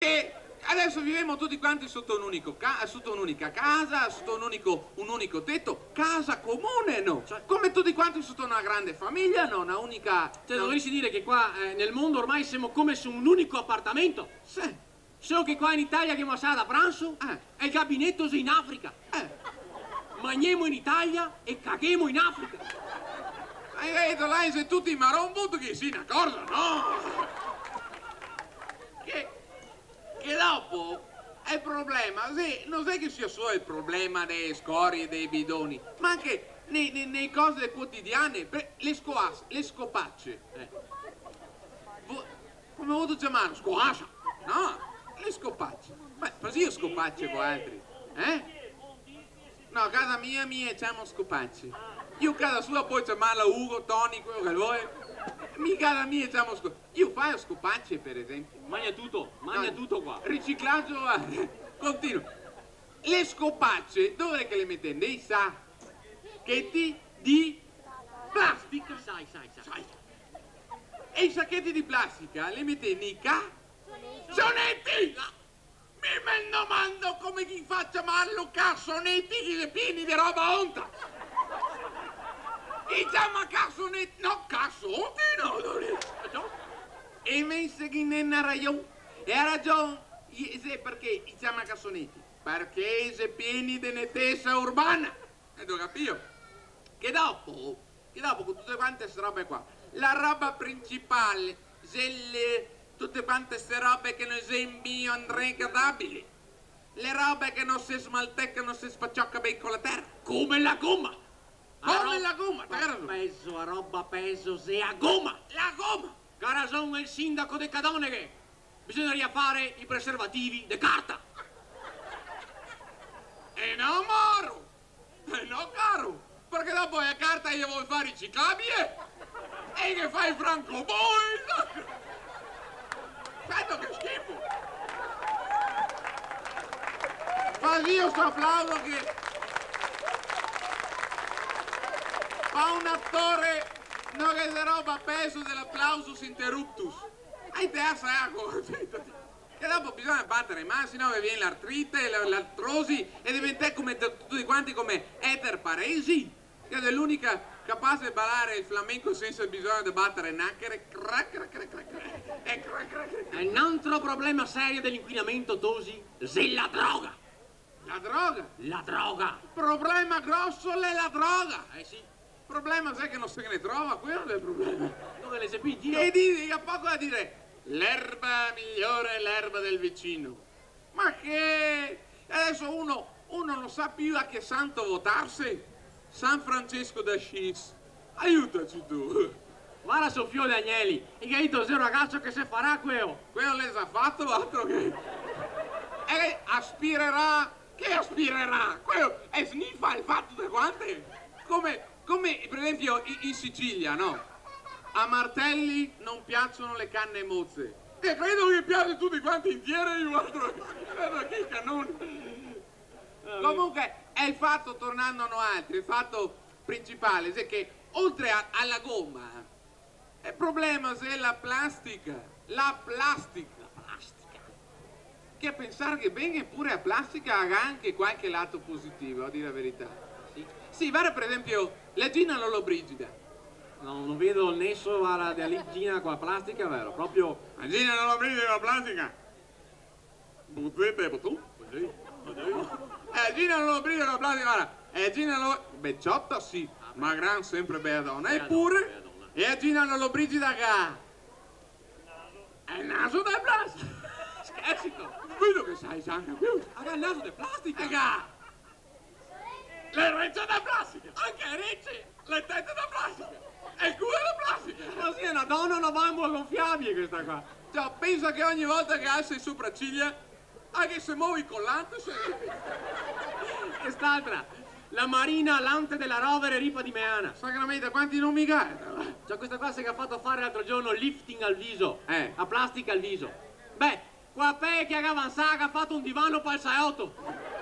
E adesso viviamo tutti quanti sotto un'unica casa, sotto un unico tetto, casa comune, no? Cioè, come tutti quanti sotto una grande famiglia, no? Una unica... Cioè, dovresti dire che qua nel mondo ormai siamo come su un unico appartamento. Sì. Solo che qua in Italia che sala da pranzo e il gabinetto in Africa. Mangiamo in Italia e caghiamo in Africa. Hai detto, là, se tutti marombo che sia una cosa, no? Che dopo è il problema, sì, non è che sia solo il problema delle scorie e dei bidoni, ma anche nei cose quotidiane, le scopacce. Come ho voluto chiamare? Squascia? No, le scopacce. Beh, così io scopacce voi altri, No, a casa mia chiamo scopacce. Io a casa sua poi chiamarla Ugo, Tony, quello che vuoi. Mica la mia, diciamo, io fai scopacce, per esempio. Mangia tutto qua. Riciclaggio, continuo. Le scopacce, dove è che le mette? Nei sacchetti di plastica. Sai. E i sacchetti di plastica le mette nei cassonetti. Mi domando come chi faccia mallo cassonetti che pieni di roba onta. E chiama cassonetti, no, cassonetti, no. E invece che non ha ragione, perché chiama cassonetti? Perché si pieni di nettezza urbana. E tu capito? Che dopo con tutte quante queste robe qua, la roba principale, tutte quante queste robe che non sono biodegradabili, le robe che non si smalteccano, si spacciocca bene con la terra, come la gomma. Come la gomma, a roba peso se a gomma. La gomma. Che ha ragione il sindaco de Cadoneghe. Bisogneria fare i preservativi de carta. E no, moro. E no, caro. Perché dopo la carta io voglio fare riciclabile. E che fai francobollo. Aspetta che schifo. Ma io sto applauso che... fa un attore, no che se roba peso dell'applausus interruptus. Hai te e dopo bisogna battere, ma se no viene l'artrite, l'artrosi e diventa come tutti quanti come Eter Paresi, che è l'unica capace di ballare il flamenco senza bisogno di battere nacchere. E un altro problema serio dell'inquinamento, Tosi, è la droga. La droga? La droga. Problema grosso è la droga. Sì. Il problema è che non se ne trova, quello è il problema. Dove le sepigli? E dici a poco da dire, l'erba migliore è l'erba del vicino. Ma che adesso uno non sa più a che santo votarsi. San Francesco d'Assisi, aiutaci tu. Guarda Soffione Agnelli, il gaito zero ragazzo che se farà quello. Quello le ha fatto, altro che... E lei aspirerà, che aspirerà? Quello è sniffa il fatto di quante? Come per esempio in Sicilia, no? A Martelli non piacciono le canne mozze. E credo che piace tutti quanti intiere, io altro che canone. Comunque è il fatto, tornando a altri, il fatto principale è che oltre alla gomma, il problema è la plastica. La plastica. Che pensare che venga pure a plastica ha anche qualche lato positivo, a dire la verità. Sì, guarda per esempio la Gina Lollobrigida. No, non vedo il nesso della Gina con la plastica, vero? Proprio... La Gina Lollobrigida con la plastica? Buzzette, tu? Gina Lollobrigida con la plastica, guarda. Gina Lollobrigida... Becciotta sì, ma gran sempre bella donna. Eppure, è Gina Lollobrigida che ha... È il naso da plastica. Scherzi, vedo che sai anche più. Ha il naso di plastica. Le orecchie da plastica, anche le orecchie, le tette da plastica, e il culo da plastica. Ma sì, è una donna o una bambola gonfiabile questa qua. Cioè, pensa che ogni volta che alza le sopracciglia, anche se muovi il collante, Quest'altra, la Marina Lante della Rovere Ripa di Meana. Sacramento, quanti nomi gana? Cioè, questa qua si è fatto fare l'altro giorno lifting al viso, a plastica al viso. Beh, qua pe che avanzata ha fatto un divano per il Saotto.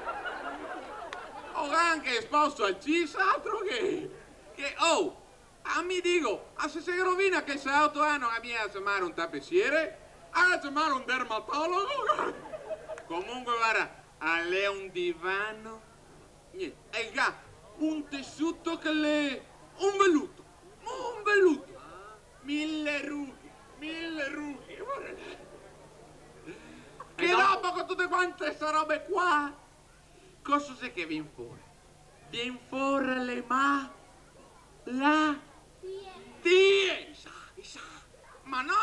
Ho anche esposto al CIS, altro mi dico, se si rovina che il auto non abbia a chiamare un tappessiere, a chiamare un dermatologo. Comunque, guarda, a lei un divano, niente, e il gatto, un tessuto che le... un velluto, 1000 rughe, guarda. Che dopo con tutte quante queste robe qua, cosa c'è che viene fuori? Viene fuori le malattie, sa, ma no,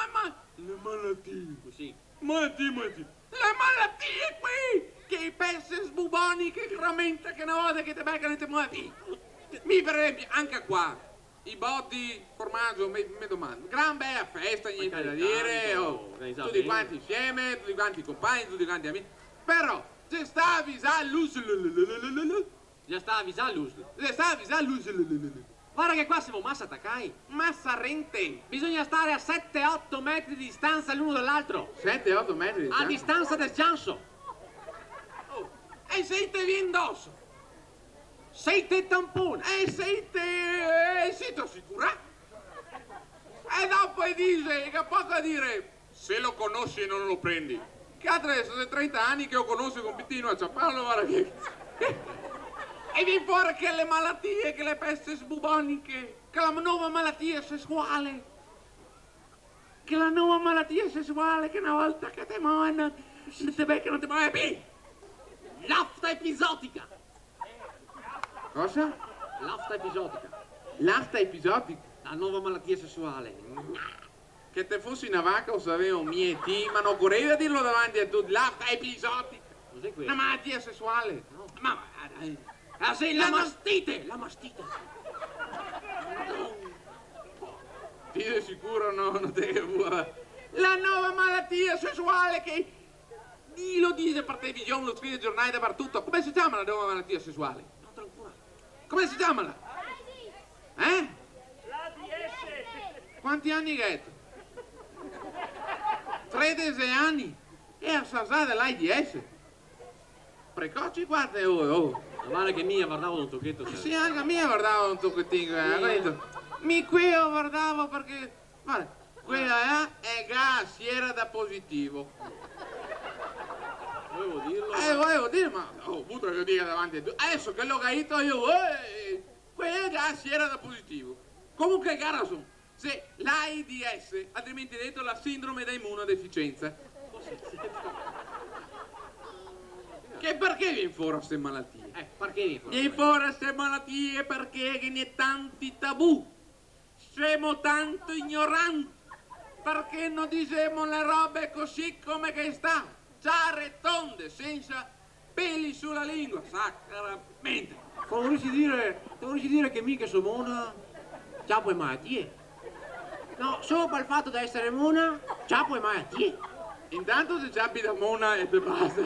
le malattie, Così. malattie, le malattie qui, che i pezzi sbuboni, che veramente, che una volta che ti beccano e ti muovi, mi per esempio, anche qua, i botti, formaggio, mi domando, gran bella festa, niente da dire, tutti quanti insieme, tutti quanti compagni, tutti quanti amici, però, se sta a avvisare l'us, Già sta avvisando. se sta a avvisare l'us, Guarda che qua siamo massa attaccai. massa rente, Bisogna stare a 7-8 metri di distanza l'uno dall'altro. 7-8 metri di A distanza del ciancio. e sei te via indosso, Sei te tampone. e sei te assicurato, e dopo dice, che poco a dire, se lo conosci e non lo prendi, che adesso sono 30 anni che lo conosco con Pittino a Ciappallo, guarda che... E viene fuori che le malattie, che le peste sbuboniche, che la nuova malattia sessuale, che la nuova malattia sessuale, che una volta che ti muoiono, non ti beccano, non ti muoiono più. L'afta episotica. Cosa? L'afta episotica. L'afta episodica. La nuova malattia sessuale. Che te fossi una vacca o sapevo mieti, ma non correva a dirlo davanti a tutti. L'afta episodica. Cos'è Una questo? malattia sessuale. No. Ma Sì, la mastite. La mastite. ti sei sicuro no? Non te che vuoi. La nuova malattia sessuale che... Lo dice per televisione, lo scrive ai giornali dappertutto. Come si chiama la nuova malattia sessuale? Non te lo ancora. Come si chiama? Eh? l'AIDS. Quanti anni hai? 13 anni? E a Sasà dell'AIDS? Precoci guarda, Guarda che mia guardavo un tocchetto. Sì, anche a me guardavo un tocchettino, mi qui io guardavo perché, guarda, quella è gas, era da positivo. Volevo dirlo. Volevo dire, ma ho avuto che lo dica davanti a tutti. Adesso che l'ho capito io, quella gas era da positivo. Comunque, cara, se l'AIDS, altrimenti detto la sindrome da immunodeficienza. Che perché viene fuori queste malattie? Perché viene fuori? Viene fuori queste malattie perché che ne è tanti tabù. Siamo tanto ignoranti. Perché non diciamo le robe così come che sta. Ciarre tonde, senza peli sulla lingua. Sacramente. Vorresti dire che mica sono mona, già poi malattie. No, solo per il fatto di essere mona, già poi malattie. Intanto se ci abita Mona e te basta.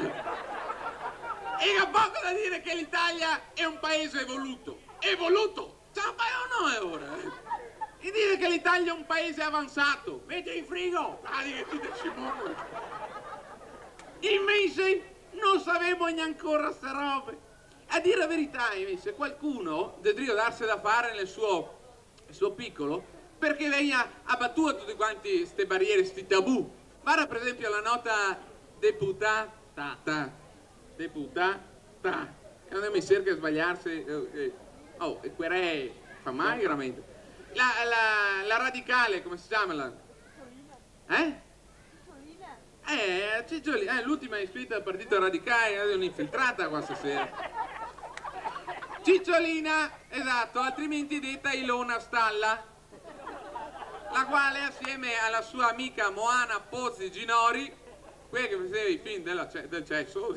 E ha poco da dire che l'Italia è un paese evoluto. Evoluto! Ciao, ma o no è ora? E dire che l'Italia è un paese avanzato. Metti in frigo! Dai, che ti dici Mona. Invece non sapevo neanche ancora ste robe. A dire la verità, invece, qualcuno dovrebbe darsi da fare nel suo piccolo perché venga abbattuto tutti quanti ste barriere, sti tabù. Guarda per esempio la nota deputata. E non mi cerca di sbagliarsi. E querè fa mai veramente. La radicale, come si chiama? Cicciolina. L'ultima iscritta al partito radicale, è un'infiltrata qua stasera. Cicciolina, esatto, altrimenti detta Ilona Stalla, la quale assieme alla sua amica Moana Pozzi Ginori, quella che faceva i film del cesso,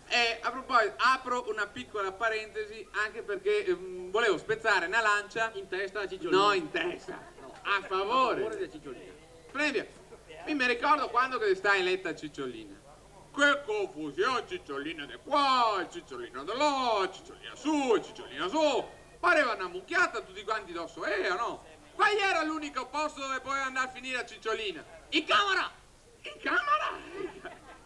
e a proposito, apro una piccola parentesi anche perché volevo spezzare una lancia In testa la Cicciolina. no in testa, a favore. della Cicciolina. Previa, mi ricordo quando che sta eletta Cicciolina. Che confusione, Cicciolina di qua, Cicciolina di là, Cicciolina su. Pareva una mucchiata tutti quanti addosso, no? Qual era l'unico posto dove poteva andare a finire a Cicciolina? In camera! In camera?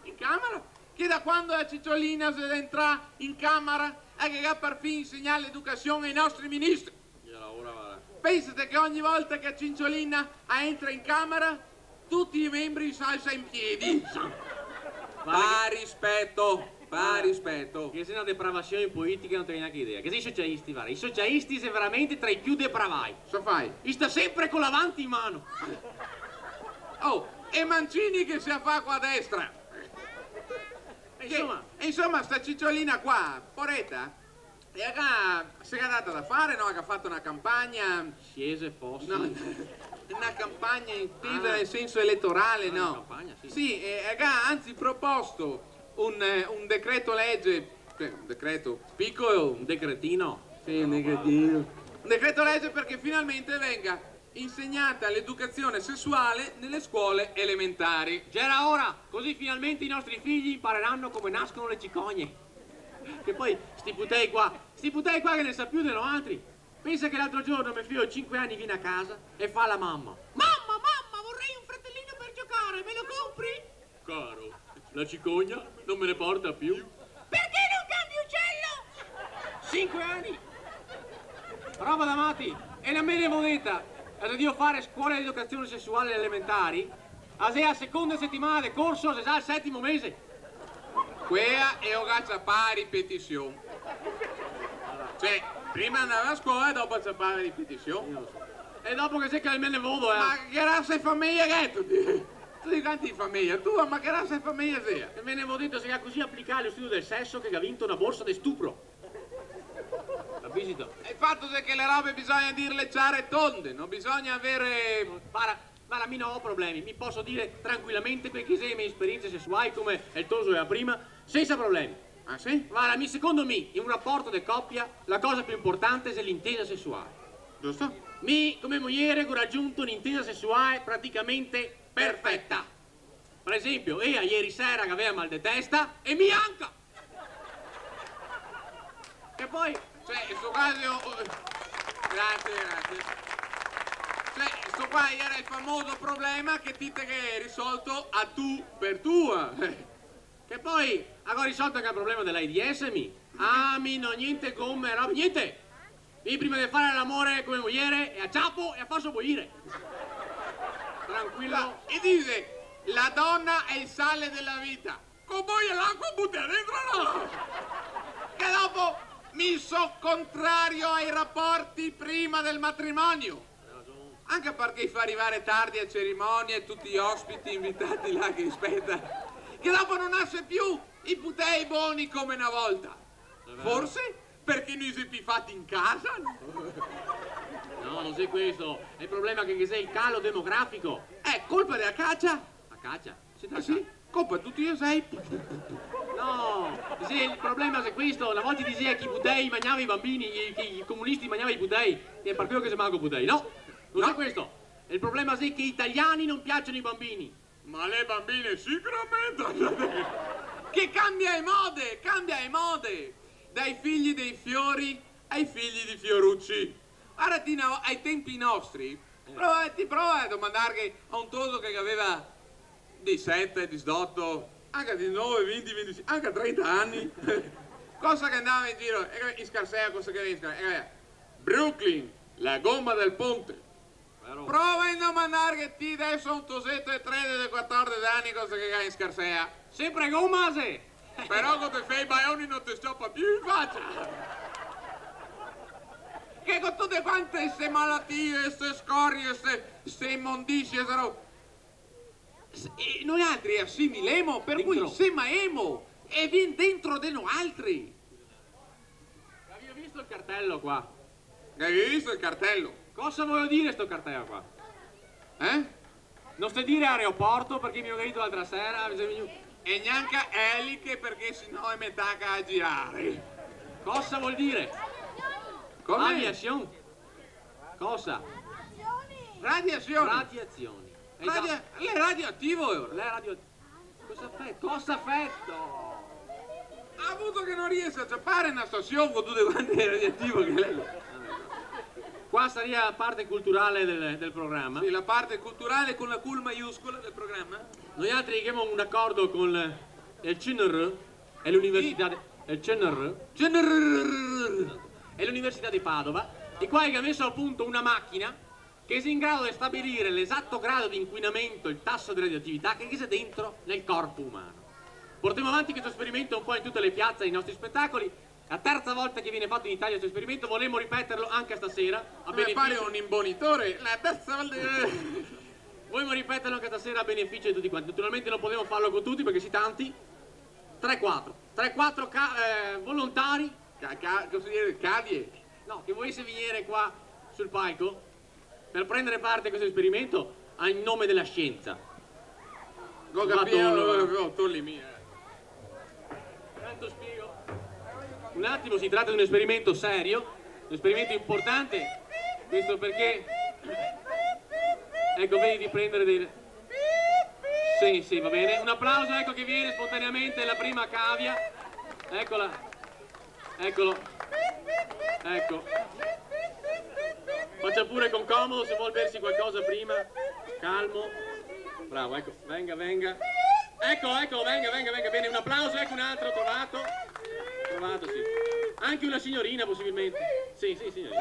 In camera? Che da quando la Cicciolina si entra in camera è che ha per fin insegnato l'educazione ai nostri ministri. Gliela ora va. Pensate che ogni volta che Cicciolina entra in camera tutti i membri in salsa in piedi. Fa rispetto, fa rispetto. Che se una depravazione politica non te ne neanche idea. Che sei i socialisti, guarda. I socialisti sono veramente tra i più depravai. So fai? I sta sempre con l'avanti in mano. Oh, e Mancini che si fa qua a destra. Insomma, sta cicciolina qua, poretta, e si è data da fare, no? Ha fatto una campagna. Scese fosse. No, una campagna intesa nel senso elettorale, no? Una campagna, sì. Sì, e ha anzi proposto un decreto legge, un decreto piccolo, Un decretino. sì, un decretino. Un decreto legge perché finalmente venga insegnata l'educazione sessuale nelle scuole elementari. Già era ora, così finalmente i nostri figli impareranno come nascono le cicogne. Che poi, sti putei qua che ne sa più dei altri. Pensa che l'altro giorno mio figlio 5 anni viene a casa e fa alla mamma: Mamma, vorrei un fratellino per giocare, me lo compri? Caro, la cicogna non me ne porta più. Perché non cambi uccello? 5 anni! Roba da matti! E non me ne volete! Se devo fare scuola di educazione sessuale elementari, a se a seconda settimana di corso, se sa il 7° mese. Quea e ho gaccia a ripetizione. Cioè, prima andava a scuola e dopo c'è fare ripetizione. E dopo che sei che me ne vodo, Ma che razza di famiglia che è tutti? Tutti quanti di famiglia, tu, ma che razza di famiglia sei? E me ne avevo detto se ha così applicare lo studio del sesso che ha vinto una borsa di stupro. La visita. Il fatto è che le robe bisogna dirle chiare e tonde, non bisogna avere... Guarda, mi non ho problemi, mi posso dire tranquillamente quel che sei le mie esperienze sessuali come il toso era prima, senza problemi. Ah sì? Guarda, secondo me, in un rapporto di coppia, la cosa più importante è l'intesa sessuale. Giusto? Mi, come moglie, ho raggiunto un'intesa sessuale praticamente perfetta. Per esempio, Ea ieri sera che aveva mal di testa e mi anca. E poi... Cioè, in sto caso... Grazie. Cioè, sto qua era il famoso problema che ti che hai risolto a tu per tua. Che poi avevo risolto anche il problema dell'AIDS, mi. Ah, mi no, niente gomme, roba, niente. Io prima di fare l'amore come moglie e a ciapo e a farso bollire. Tranquillo. E dice, la donna è il sale della vita. Con voi l'acqua butta dentro, no? Che dopo mi so contrario ai rapporti prima del matrimonio. Anche perché fa arrivare tardi a cerimonie e tutti gli ospiti invitati là che aspetta. Che dopo non nasce più i putei buoni come una volta. Forse perché noi siamo più fatti in casa? No, non sei questo. È il problema che sei il calo demografico. È colpa della caccia? La caccia? Ah sì? Colpa di tutti io sei. No, sì, il problema è questo. Una volta diceva che i putei mangiavano i bambini, che i comunisti mangiavano i putei. E per quello che si manca i putei. No, non è questo. Il problema è che gli italiani non piacciono i bambini. Ma le bambine sicuramente. Che cambia le mode. Dai figli dei fiori ai figli di Fiorucci. Guarda, ai tempi nostri, prova a domandare a un toso che aveva 17, 18, anche 19, 20, 25, anche 30 anni. Cosa che andava in giro, in scarsea, cosa che aveva in scarsea. Brooklyn, la gomma del ponte. Vero. Prova a domandare che ti adesso un tosetto di 13, 14 anni, cosa che hai in scarsea. Sempre gommase! Però quando fai i baioni non ti stoppa più in faccia. Che con tutte quante queste malattie, queste scorie, queste immondizie, noi altri assimilemo, per dentro. cui semaemo e viene dentro di noi altri. Avevo visto il cartello qua. Hai visto il cartello? Cosa voglio dire sto cartello qua? Eh? Non stai dire aeroporto perché mi ho detto l'altra sera. E neanche eliche perché sennò è metà che a girare. Cosa vuol dire? Come? Aviazione. Cosa? Radiazioni. Radiazioni. Le radioattivo. Le radio... Cosa affetto? Cosa affetto? Ha avuto che non riesce a ciappare una stazione con tutte quante le radioattivo che lei... Qua sarebbe la parte culturale del programma. Sì, la parte culturale con la Q maiuscola del programma. Noi altri abbiamo un accordo con il CNR e l'università il CNR e l'università di Padova, i quali hanno messo a punto una macchina che sia in grado di stabilire l'esatto grado di inquinamento, il tasso di radioattività che c'è dentro nel corpo umano. Portiamo avanti questo esperimento un po' in tutte le piazze, nei nostri spettacoli. La terza volta che viene fatto in Italia questo esperimento, vorremmo ripeterlo anche stasera. A beneficio... pare un imbonitore, la terza volta... Vorremmo ripeterlo anche stasera a beneficio di tutti quanti. Naturalmente non possiamo farlo con tutti perché si tanti. 3-4 volontari. Cavie. No, che volesse venire qua sul palco per prendere parte a questo esperimento in nome della scienza. Tanto spiego. Un attimo, si tratta di un esperimento serio, un esperimento importante, questo perché, ecco, vedi di prendere dei... Sì, va bene, un applauso, ecco che viene spontaneamente la prima cavia, eccola, eccolo, ecco, faccia pure con comodo se vuol bersi qualcosa prima, calmo, bravo, ecco, venga, venga, ecco, venga, bene, un applauso, ecco un altro, trovato, sì, anche una signorina possibilmente, sì, signorina,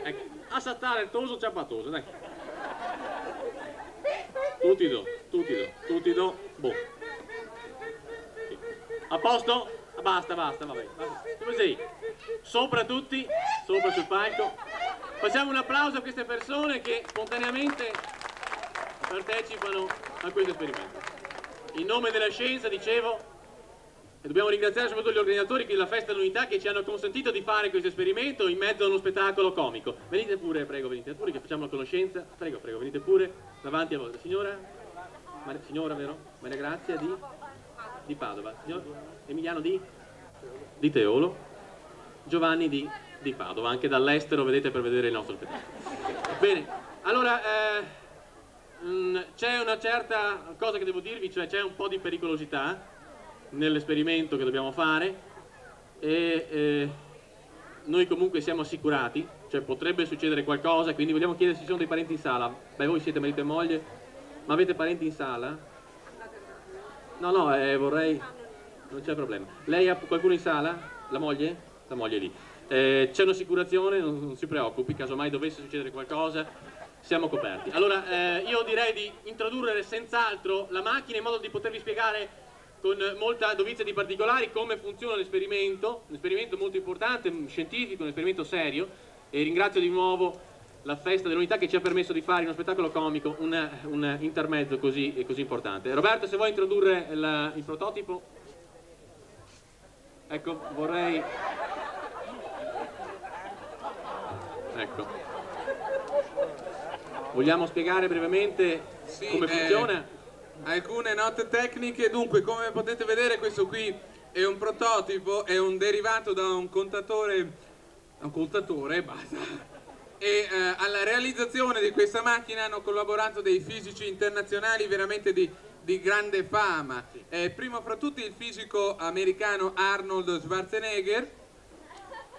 ecco, assattare il toso ciappatoso, dai, tutti do, boh, sì. A posto? Basta, vabbè, dove sei? Sopra tutti, sopra sul palco, facciamo un applauso a queste persone che spontaneamente partecipano a questo esperimento. In nome della scienza, dicevo, e dobbiamo ringraziare soprattutto gli organizzatori della Festa dell'Unità che ci hanno consentito di fare questo esperimento in mezzo a uno spettacolo comico. Venite pure, prego, venite pure che facciamo la conoscenza. Prego, venite pure davanti a voi. Signora, vero? Maria Grazia di Padova. Emiliano di Teolo. Giovanni di Padova, anche dall'estero, vedete, per vedere il nostro spettacolo. Bene, allora c'è una certa cosa che devo dirvi, cioè c'è un po' di pericolosità nell'esperimento che dobbiamo fare e noi comunque siamo assicurati, cioè potrebbe succedere qualcosa, quindi vogliamo chiedere se ci sono dei parenti in sala. Beh, voi siete marito e moglie, ma avete parenti in sala? No, vorrei... non c'è problema. Lei ha qualcuno in sala? La moglie? La moglie è lì. C'è un'assicurazione, non si preoccupi, casomai dovesse succedere qualcosa, siamo coperti. Allora, io direi di introdurre senz'altro la macchina in modo di potervi spiegare con molta dovizia di particolari come funziona l'esperimento, un esperimento molto importante, scientifico, un esperimento serio, e ringrazio di nuovo la Festa dell'Unità che ci ha permesso di fare in uno spettacolo comico un intermezzo così importante. Roberto, se vuoi introdurre il prototipo. Ecco, vorrei... Ecco. Vogliamo spiegare brevemente come funziona? Alcune note tecniche. Dunque, come potete vedere, questo qui è un prototipo, è un derivato da un contatore, basta. E alla realizzazione di questa macchina hanno collaborato dei fisici internazionali veramente di grande fama. Primo fra tutti il fisico americano Arnold Schwarzenegger,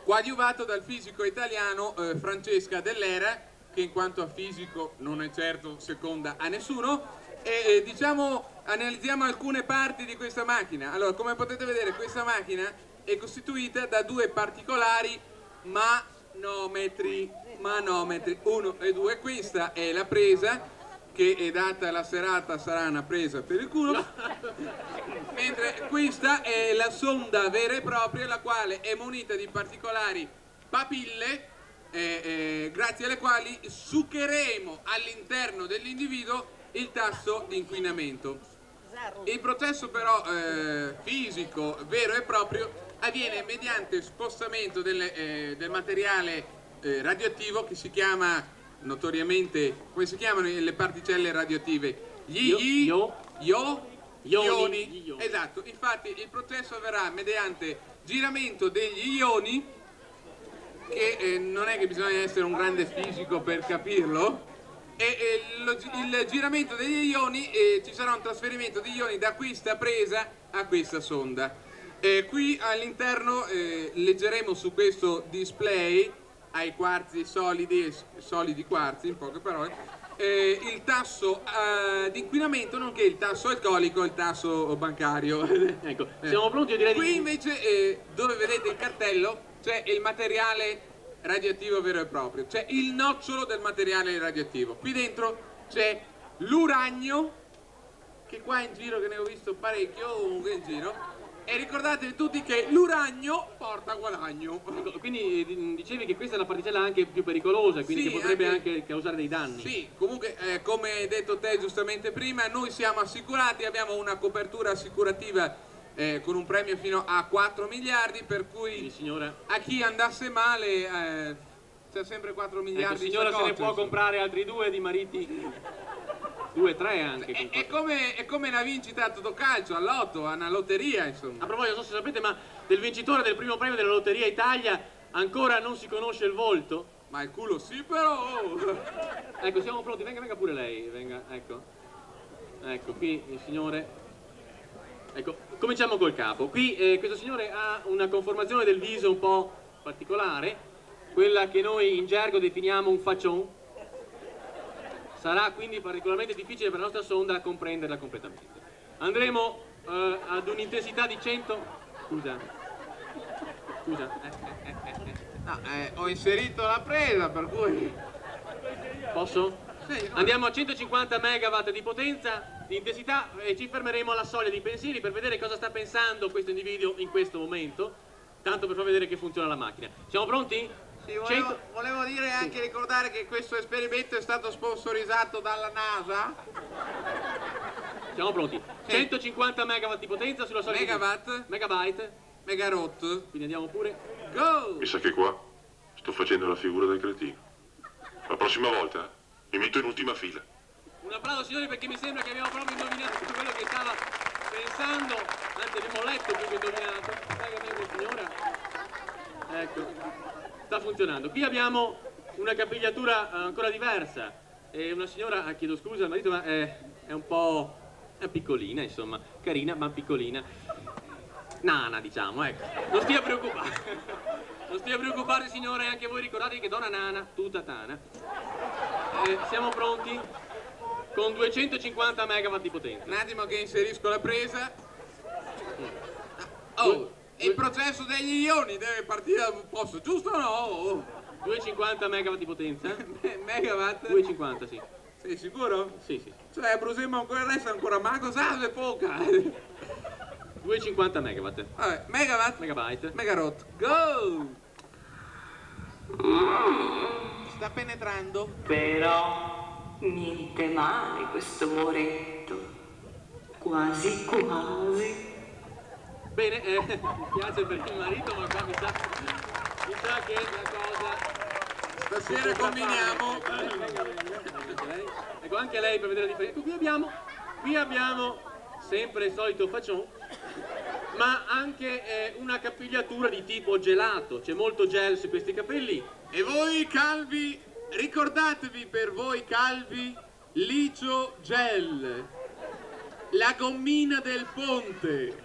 coadiuvato dal fisico italiano Francesca Dell'Era, che in quanto a fisico non è certo seconda a nessuno. E diciamo, analizziamo alcune parti di questa macchina. Allora, come potete vedere, questa macchina è costituita da due particolari manometri 1 e 2. Questa è la presa, che è data la serata sarà una presa per il culo, mentre questa è la sonda vera e propria, la quale è munita di particolari papille, grazie alle quali succheremo all'interno dell'individuo il tasso di inquinamento. Il processo però fisico vero e proprio avviene mediante spostamento del materiale radioattivo, che si chiama notoriamente, come si chiamano le particelle radioattive? Gli ioni. Esatto, infatti il processo avverrà mediante giramento degli ioni, che non è che bisogna essere un grande fisico per capirlo. E il giramento degli ioni, ci sarà un trasferimento di ioni da questa presa a questa sonda. Qui all'interno leggeremo su questo display ai quarzi solidi quarzi, in poche parole, il tasso di inquinamento, nonché il tasso alcolico e il tasso bancario. Ecco, siamo pronti, io direi. Qui invece dove vedete il cartello c'è il materiale radioattivo vero e proprio, c'è il nocciolo del materiale radioattivo. Qui dentro c'è l'uranio, che qua in giro, che ne ho visto parecchio, ovunque in giro, e ricordatevi tutti che l'uranio porta guadagno. Quindi dicevi che questa è la particella anche più pericolosa, quindi Sì, che potrebbe anche causare dei danni. Sì, comunque come hai detto te giustamente prima, noi siamo assicurati, abbiamo una copertura assicurativa con un premio fino a 4 miliardi, per cui Quindi, signora, a chi andasse male c'è sempre 4 miliardi. ecco, signora, se ne può comprare altri 2 di mariti, 2, 3 anche. È come la vincita a Totocalcio, all'Otto, a una lotteria, insomma. A proposito, non so se sapete, ma del vincitore del primo premio della Lotteria Italia ancora non si conosce il volto. Ma il culo sì, però! Ecco, siamo pronti, venga pure lei, venga, ecco. Ecco, qui il signore. Ecco, cominciamo col capo. Qui questo signore ha una conformazione del viso un po' particolare, quella che noi in gergo definiamo un faccion. Sarà quindi particolarmente difficile per la nostra sonda comprenderla completamente. Andremo ad un'intensità di 100... Scusa. No, ho inserito la presa, per cui... Posso? Sì, no. Andiamo a 150 megawatt di potenza, di intensità, e ci fermeremo alla soglia dei pensieri per vedere cosa sta pensando questo individuo in questo momento, tanto per far vedere che funziona la macchina. Siamo pronti? Sì, volevo dire anche, ricordare che questo esperimento è stato sponsorizzato dalla NASA. Siamo pronti. Sì. 150 megawatt di potenza sulla soglia Megawatt? Megabyte. Megarot. Quindi andiamo pure. Go! Mi sa che qua sto facendo la figura del cretino. La prossima volta mi metto in ultima fila. Un applauso, signori, perché mi sembra che abbiamo proprio indovinato tutto quello che stava pensando, anzi abbiamo letto più che indovinato. Venga, signora. Ecco, sta funzionando. Qui abbiamo una capigliatura ancora diversa. E una signora, chiedo scusa al marito, ma è un po'... è piccolina, insomma, carina ma piccolina. Nana, diciamo, ecco. Non stia preoccupando. Non stia preoccupare, signore, anche voi ricordatevi che donna nana, tutta tana. Siamo pronti? Con 250 megawatt di potenza. Un attimo che inserisco la presa. Oh, il processo degli ioni deve partire dal posto, giusto o no? 250 megawatt di potenza? Megawatt? 250, sì. Sei sicuro? Sì, sì. Cioè, Brusemo ancora adesso ancora manco sa se poca. 250 megawatt. Vabbè, megawatt? Megabyte. Megarot. Go! Sta penetrando. Però niente male questo muretto. Quasi quasi. Bene, mi piace per il marito, ma qua mi sa che la cosa... Stasera combiniamo. Ecco, anche lei per vedere la differenza. Ecco, qui abbiamo sempre il solito faccion, ma anche una capigliatura di tipo gelato. C'è molto gel su questi capelli. E voi calvi, ricordatevi, per voi calvi, Licio Gel, la gommina del ponte.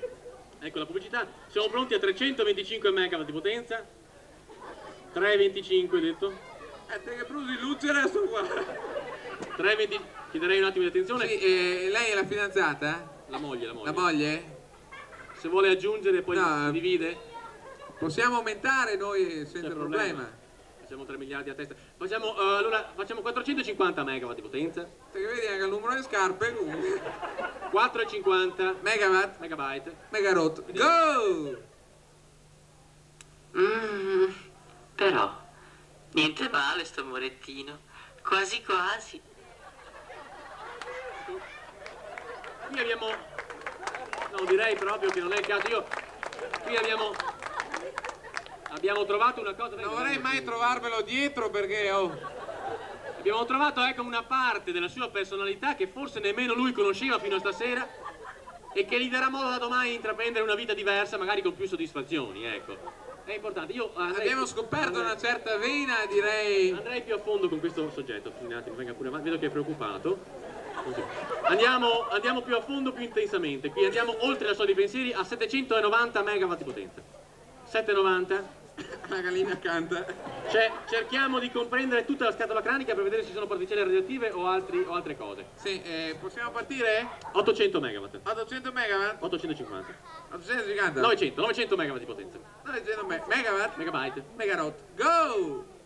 Ecco la pubblicità. Siamo pronti a 325 megawatt di potenza. 325 detto. Te che Brusi luce adesso qua. 320. Chiederei un attimo di attenzione. Sì, lei è la fidanzata? La moglie. La moglie? Se vuole aggiungere poi No. divide. Possiamo aumentare noi senza problema. Facciamo 3 miliardi a testa. Facciamo, allora, facciamo 450 megawatt di potenza. Te che vedi anche il numero di scarpe comunque. 450 Megawatt. megabyte. Megarot. Go! Però niente male sto murettino. Quasi quasi. Qui abbiamo... no, direi proprio che non è il caso. Qui abbiamo trovato una cosa... Non vorrei mai trovarvelo dietro perché Abbiamo trovato, ecco, una parte della sua personalità che forse nemmeno lui conosceva fino a stasera e che gli darà modo da domani di intraprendere una vita diversa, magari con più soddisfazioni, ecco. È importante. abbiamo scoperto una certa vena, direi. Andrei più a fondo con questo soggetto. Un attimo, venga pure avanti, vedo che è preoccupato. Così. Andiamo più a fondo, più intensamente. Qui andiamo oltre la soglia dei pensieri a 790 megawatt di potenza. 790. La gallina canta. Cioè, cerchiamo di comprendere tutta la scatola cranica per vedere se ci sono particelle radioattive o altre cose. Sì, possiamo partire? 800 megawatt. 800 megawatt? 850. 850? 900 megawatt di potenza. 900 megawatt? Megabyte. Megawatt. Go!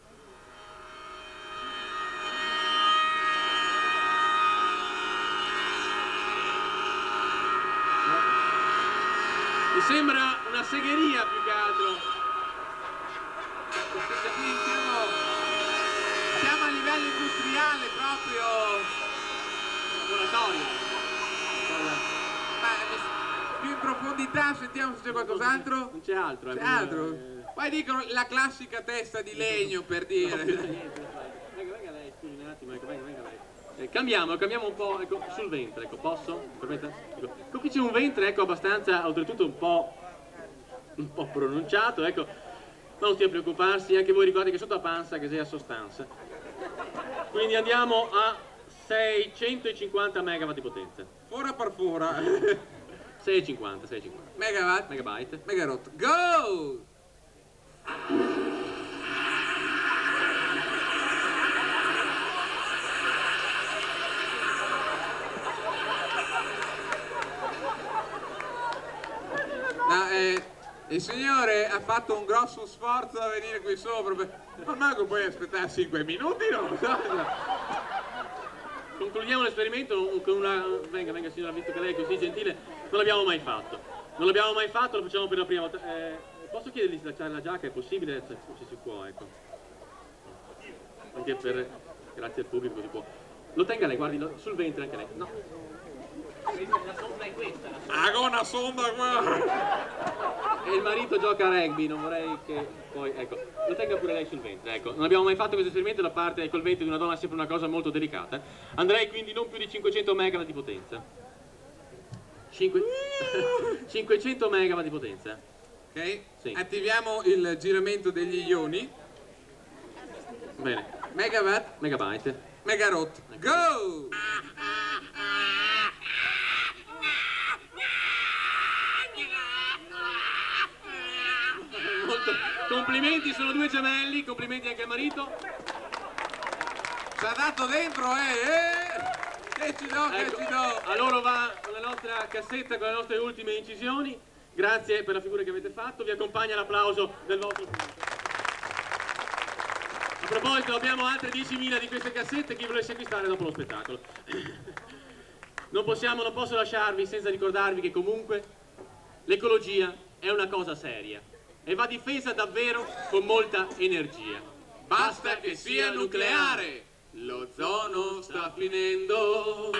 Mi sembra una segheria più che altro. Siamo a livello industriale proprio. Laboratorio. Ma più in profondità sentiamo se c'è qualcos'altro. Non c'è altro. C'è altro? Poi dicono la classica testa di legno per dire. Venga lei, scusi un attimo, ecco, venga lei. Cambiamo un po', ecco, sul ventre, ecco, posso? Permetta? Ecco, qui c'è un ventre, ecco, abbastanza, oltretutto un po' pronunciato, ecco. Non stia a preoccuparsi, anche voi ricordate che sotto la panza che sia sostanza. Quindi andiamo a 650 megawatt di potenza. Fora per fora. 650. Megawatt? Megabyte. Megawatt. Go! No, il signore ha fatto un grosso sforzo a venire qui sopra, ma manco puoi aspettare 5 minuti, no? Concludiamo l'esperimento con una... Venga signora, visto che lei è così gentile, non l'abbiamo mai fatto. Lo facciamo per la prima volta. Posso chiedergli se lasciare la giacca? È possibile? Se si può, ecco. Anche per... Grazie al pubblico si può. Lo tenga lei, guardi, sul ventre anche lei. No. La sonda è questa. Una sonda qua! E il marito gioca a rugby, non vorrei che poi, ecco, lo tenga pure lei sul ventre, ecco. Non abbiamo mai fatto questo esperimento da parte col ventre di una donna, è sempre una cosa molto delicata. Andrei quindi non più di 500 megawatt di potenza. 500 megawatt di potenza. Ok? Sì. Attiviamo il giramento degli ioni. Bene. Megawatt. Megabyte. Megawatt. Go! Complimenti, sono due gemelli, complimenti anche al marito. Ci ha dato dentro, Che ci do, Ecco, che ci do! a loro va la nostra cassetta con le nostre ultime incisioni. Grazie per la figura che avete fatto, vi accompagna l'applauso del vostro pubblico. A proposito, abbiamo altre 10.000 di queste cassette, chi volesse acquistare dopo lo spettacolo. Non posso lasciarvi senza ricordarvi che comunque l'ecologia è una cosa seria e va difesa davvero con molta energia. Basta che sia nucleare! L'ozono sta finendo!